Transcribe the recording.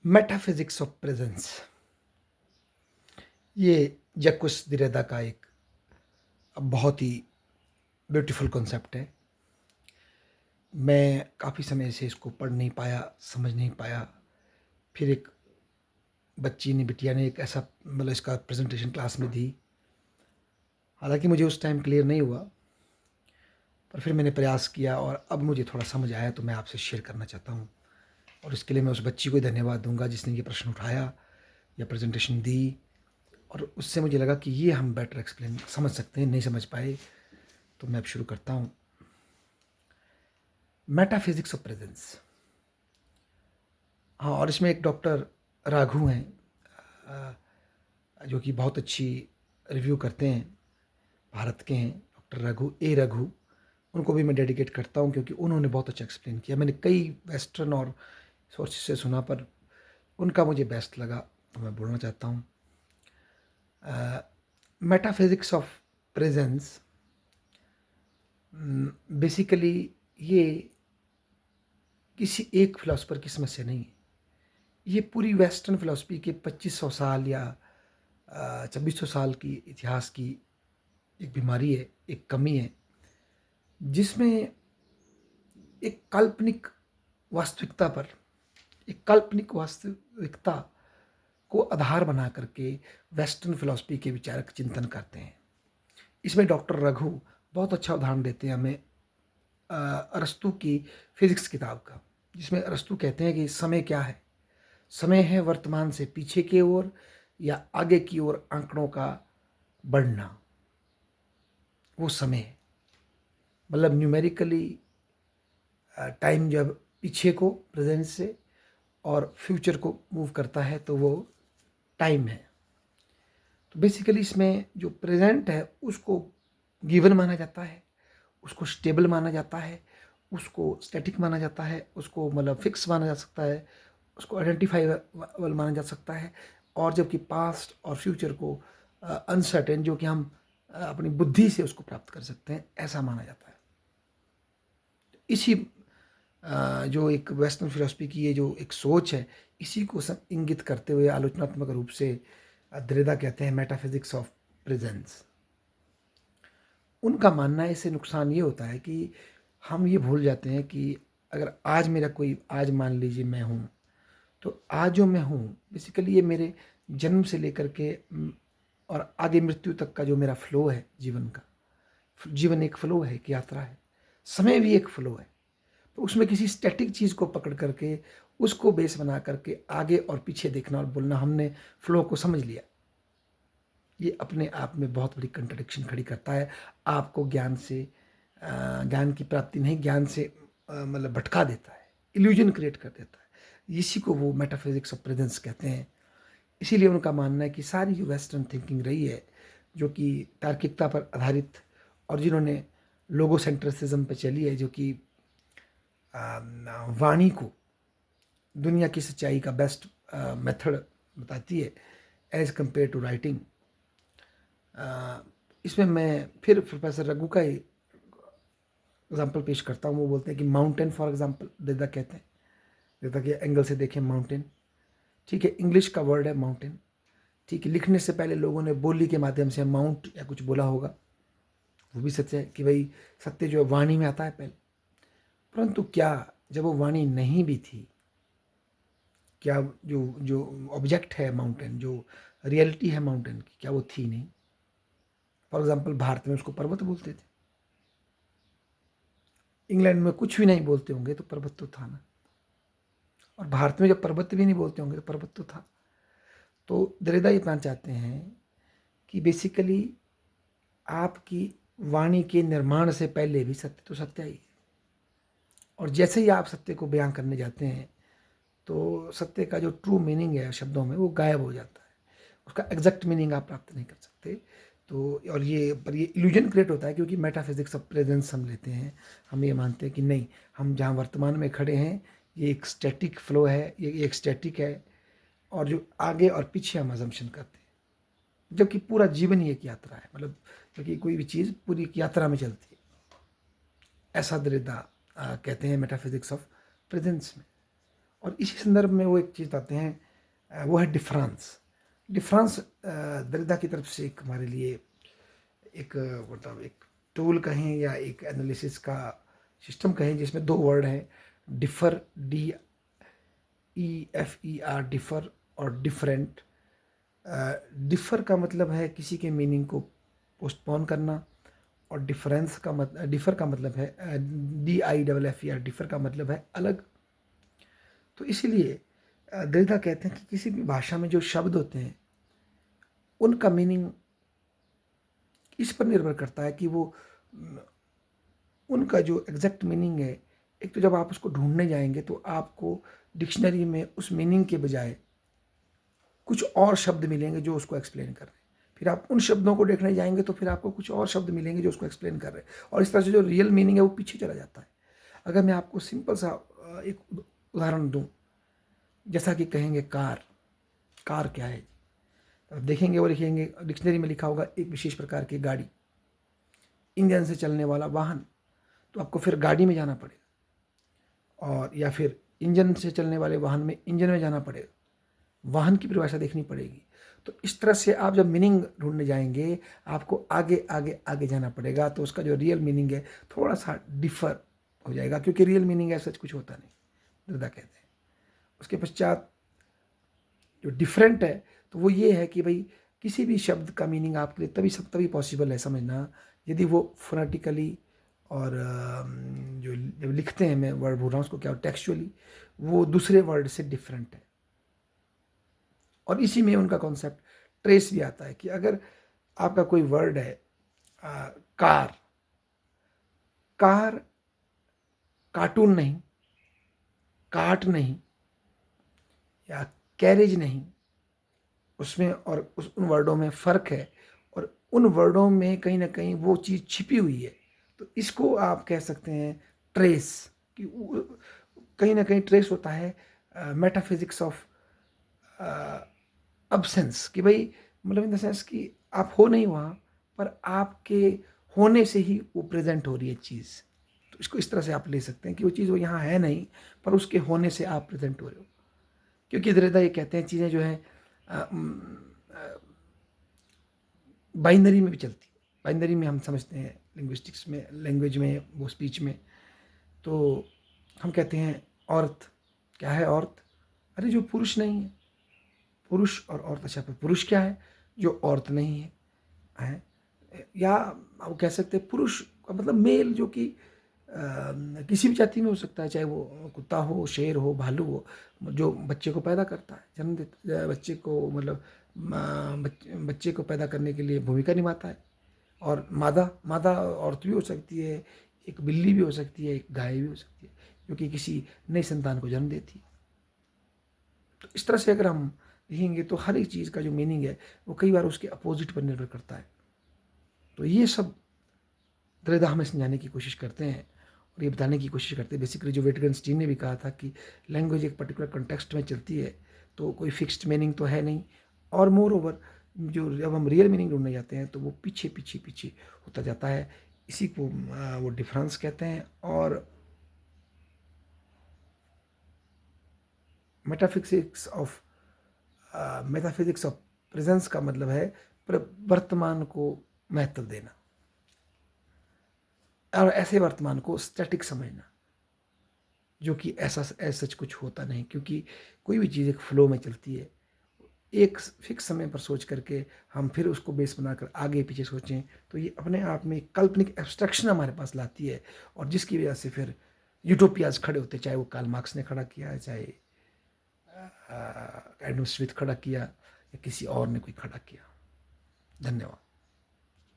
Metaphysics of presence, ये जक्विस दिरेदा का एक बहुत ही ब्यूटीफुल कॉन्सेप्ट है। मैं काफ़ी समय से इसको पढ़ नहीं पाया, समझ नहीं पाया। फिर एक बिटिया ने एक ऐसा इसका प्रेजेंटेशन क्लास में दी। हालांकि मुझे उस टाइम क्लियर नहीं हुआ, पर फिर मैंने प्रयास किया और अब मुझे थोड़ा समझ आया, तो मैं आपसे शेयर करना चाहता हूँ। और इसके लिए मैं उस बच्ची को धन्यवाद दूंगा जिसने ये प्रश्न उठाया या प्रेजेंटेशन दी, और उससे मुझे लगा कि ये हम बेटर एक्सप्लेन समझ सकते हैं। नहीं समझ पाए तो मैं अब शुरू करता हूँ। Metaphysics of presence. हाँ, और इसमें एक डॉक्टर राघु हैं, जो कि बहुत अच्छी रिव्यू करते हैं, भारत के हैं, डॉक्टर रघु। उनको भी मैं डेडिकेट करता हूँ क्योंकि उन्होंने बहुत अच्छा एक्सप्लेन किया। मैंने कई वेस्टर्न और सोर्सेस से सुना, पर उनका मुझे बेस्ट लगा, तो मैं बोलना चाहता हूँ। मेटाफिजिक्स ऑफ प्रेजेंस बेसिकली ये किसी एक फिलोसफर की समस्या नहीं है। ये पूरी वेस्टर्न फिलोसफी के 2500 साल या 2600 साल की इतिहास की एक बीमारी है, एक कमी है, जिसमें एक काल्पनिक वास्तविकता पर, एक काल्पनिक वास्तविकता को आधार बना करके वेस्टर्न फिलोसफी के विचारक चिंतन करते हैं। इसमें डॉक्टर रघु बहुत अच्छा उदाहरण देते हैं हमें अरस्तु की फिजिक्स किताब का, जिसमें अरस्तु कहते हैं कि समय क्या है। समय है वर्तमान से पीछे की ओर या आगे की ओर आंकड़ों का बढ़ना, वो समय है। मतलब न्यूमेरिकली टाइम जब पीछे को प्रेजेंट से और फ्यूचर को मूव करता है तो वो टाइम है। तो बेसिकली इसमें जो प्रेजेंट है उसको गिवन माना जाता है, उसको स्टेबल माना जाता है, उसको स्टैटिक माना जाता है, उसको फिक्स माना जा सकता है, उसको आइडेंटिफाइबल माना जा सकता है। और जबकि पास्ट और फ्यूचर को अनसर्टेन, जो कि हम अपनी बुद्धि से उसको प्राप्त कर सकते हैं, ऐसा माना जाता है। इसी जो एक वेस्टर्न फिलोसफी की ये जो एक सोच है, इसी को इंगित करते हुए आलोचनात्मक रूप से दरेदा कहते हैं मेटाफिजिक्स ऑफ प्रेजेंस। उनका मानना है इससे नुकसान ये होता है कि हम ये भूल जाते हैं कि अगर आज मान लीजिए मैं हूँ, तो आज जो मैं हूँ बेसिकली ये मेरे जन्म से लेकर के और आगे मृत्यु तक का जो मेरा फ्लो है जीवन का। जीवन एक फ्लो है, एक यात्रा है। समय भी एक फ्लो है। तो उसमें किसी स्टैटिक चीज़ को पकड़ करके उसको बेस बना करके आगे और पीछे देखना और बोलना हमने फ्लो को समझ लिया, ये अपने आप में बहुत बड़ी कंट्रडिक्शन खड़ी करता है। आपको ज्ञान की प्राप्ति नहीं, ज्ञान से भटका देता है, इल्यूजन क्रिएट कर देता है। इसी को वो मेटाफिजिक्स ऑफ प्रेजेंस कहते हैं। इसीलिए उनका मानना है कि सारी जो वेस्टर्न थिंकिंग रही है, जो कि तार्किकता पर आधारित और जिन्होंने लोगोसेंट्रिसिज्म पे चली है, जो कि वाणी को दुनिया की सच्चाई का बेस्ट मेथड बताती है एज कंपेयर टू राइटिंग। इसमें मैं फिर प्रोफेसर रघु का ही एग्जाम्पल पेश करता हूँ। वो बोलते हैं कि माउंटेन फॉर एग्जाम्पल देदा कहते हैं, देदा के एंगल से देखें माउंटेन, ठीक है, इंग्लिश का वर्ड है माउंटेन, ठीक है। लिखने से पहले लोगों ने बोली के माध्यम से माउंट या कुछ बोला होगा, वो भी सत्य है कि भाई सत्य जो है वाणी में आता है पहले। परंतु क्या जब वो वाणी नहीं भी थी, क्या जो जो ऑब्जेक्ट है माउंटेन, जो रियलिटी है माउंटेन की, क्या वो थी नहीं? फॉर एग्जाम्पल भारत में उसको पर्वत बोलते थे, इंग्लैंड में कुछ भी नहीं बोलते होंगे तो पर्वत तो था ना, और भारत में जब पर्वत भी नहीं बोलते होंगे तो पर्वत तो था। तो दरेदा ये कहना चाहते हैं कि बेसिकली आपकी वाणी के निर्माण से पहले भी सत्य तो सत्य ही है, और जैसे ही आप सत्य को बयां करने जाते हैं तो सत्य का जो ट्रू मीनिंग है शब्दों में वो गायब हो जाता है, उसका एग्जैक्ट मीनिंग आप प्राप्त नहीं कर सकते। तो और ये इल्यूजन क्रिएट होता है क्योंकि मेटाफिजिक्स ऑफ प्रेजेंस हम लेते हैं। हम ये मानते हैं कि नहीं, हम जहाँ वर्तमान में खड़े हैं ये एक स्टैटिक फ्लो है, ये एक स्टैटिक है, और जो आगे और पीछे हम अजम्पशन करते हैं, जबकि पूरा जीवन ही एक यात्रा है। क्योंकि कोई भी चीज़ पूरी एक यात्रा में चलती है, ऐसा दरेदा कहते हैं मेटाफिजिक्स ऑफ प्रेजेंस में। और इसी संदर्भ में वो एक चीज़ बताते हैं, वो है डिफरेंस। डिफरेंस दरिदा की तरफ से एक हमारे लिए एक मतलब एक टूल कहें या एक एनालिसिस का सिस्टम कहें, जिसमें दो वर्ड हैं, डिफर, DEFER, डिफर, और डिफरेंट। डिफर का मतलब है किसी के मीनिंग को पोस्टपोन करना, और डिफर का मतलब है DIFFER, डिफर का मतलब है अलग। तो इसीलिए दरिदा कहते हैं कि किसी भी भाषा में जो शब्द होते हैं उनका मीनिंग इस पर निर्भर करता है कि वो उनका जो एग्जैक्ट मीनिंग है। एक तो जब आप उसको ढूंढने जाएंगे तो आपको डिक्शनरी में उस मीनिंग के बजाय कुछ और शब्द मिलेंगे जो उसको एक्सप्लेन कर रहे हैं। फिर आप उन शब्दों को देखने जाएंगे तो फिर आपको कुछ और शब्द मिलेंगे जो उसको एक्सप्लेन कर रहे हैं, और इस तरह से जो रियल मीनिंग है वो पीछे चला जाता है। अगर मैं आपको सिंपल सा एक उदाहरण दूं, जैसा कि कहेंगे कार, कार क्या है? अब देखेंगे और लिखेंगे, डिक्शनरी में लिखा होगा एक विशेष प्रकार की गाड़ी, इंजन से चलने वाला वाहन। तो आपको फिर गाड़ी में जाना पड़ेगा, और या फिर इंजन से चलने वाले वाहन में इंजन में जाना पड़ेगा, वाहन की परिभाषा देखनी पड़ेगी। तो इस तरह से आप जब मीनिंग ढूंढने जाएंगे आपको आगे आगे आगे जाना पड़ेगा, तो उसका जो रियल मीनिंग है थोड़ा सा डिफर हो जाएगा, क्योंकि रियल मीनिंग है सच कुछ होता नहीं, दरिदा कहते हैं। उसके पश्चात जो डिफरेंट है तो वो ये है कि भाई किसी भी शब्द का मीनिंग आपके लिए तभी पॉसिबल है समझना यदि वो फोनेटिकली और जो जब लिखते हैं, मैं वर्ड बोल रहा हूँ उसको क्या, टेक्सचुअली वो दूसरे वर्ड से डिफरेंट है। और इसी में उनका कॉन्सेप्ट ट्रेस भी आता है कि अगर आपका कोई वर्ड है कार, कार कार्टून नहीं, काट नहीं, या कैरेज नहीं, उसमें और उन वर्डों में फ़र्क है, और उन वर्डों में कहीं ना कहीं वो चीज़ छिपी हुई है। तो इसको आप कह सकते हैं ट्रेस, कि कहीं ना कहीं ट्रेस होता है मेटाफिजिक्स ऑफ अब्सेंस, कि भाई मतलब इन द सेंस कि आप हो नहीं वहाँ, पर आपके होने से ही वो प्रेजेंट हो रही है चीज़। तो इसको इस तरह से आप ले सकते हैं कि वो चीज़ वो यहाँ है नहीं, पर उसके होने से आप प्रेजेंट हो रहे हो। क्योंकि दरिदा ये कहते हैं चीज़ें जो हैं बाइनरी में भी चलती है। बाइनरी में हम समझते हैं लिंग्विस्टिक्स में, लैंग्वेज में, वो स्पीच में। तो हम कहते हैं औरत, क्या है औरत? अरे जो पुरुष नहीं है, पुरुष और औरत। अच्छा, पर पुरुष क्या है? जो औरत नहीं है। या वो कह सकते हैं पुरुष का मतलब मेल, जो कि किसी भी जाति में हो सकता है, चाहे वो कुत्ता हो, शेर हो, भालू हो, जो बच्चे को पैदा करता है, जन्म देता, बच्चे को मतलब बच्चे को पैदा करने के लिए भूमिका निभाता है। और मादा मादा औरत भी हो सकती है, एक बिल्ली भी हो सकती है, एक गाय भी हो सकती है, जो कि किसी नई संतान को जन्म देती है। तो इस तरह से अगर हम देखेंगे तो हर एक चीज़ का जो मीनिंग है वो कई बार उसके अपोजिट पर निर्भर करता है। तो ये सब दरिदा हमें समझाने की कोशिश करते हैं, और ये बताने की कोशिश करते हैं बेसिकली, जो विटगेंस्टीन ने भी कहा था कि लैंग्वेज एक पर्टिकुलर कॉन्टेक्स्ट में चलती है, तो कोई फिक्स्ड मीनिंग तो है नहीं। और मोर ओवर जो जब हम रियल मीनिंग ढूंढने जाते हैं तो वो पीछे पीछे पीछे होता जाता है। इसी को वो डिफरेंस कहते हैं। और मेटाफिजिक्स ऑफ प्रेजेंस का मतलब है वर्तमान को महत्व देना, और ऐसे वर्तमान को स्टैटिक समझना, जो कि ऐसा सच कुछ होता नहीं, क्योंकि कोई भी चीज़ एक फ्लो में चलती है। एक फिक्स समय पर सोच करके हम फिर उसको बेस बनाकर आगे पीछे सोचें तो ये अपने आप में एक काल्पनिक एब्स्ट्रैक्शन हमारे पास लाती है, और जिसकी वजह से फिर यूटोपियाज खड़े होते, चाहे वो कार्ल मार्क्स ने खड़ा किया, चाहे एडम स्मिथ खड़ा किया, या किसी और ने कोई खड़ा किया। धन्यवाद।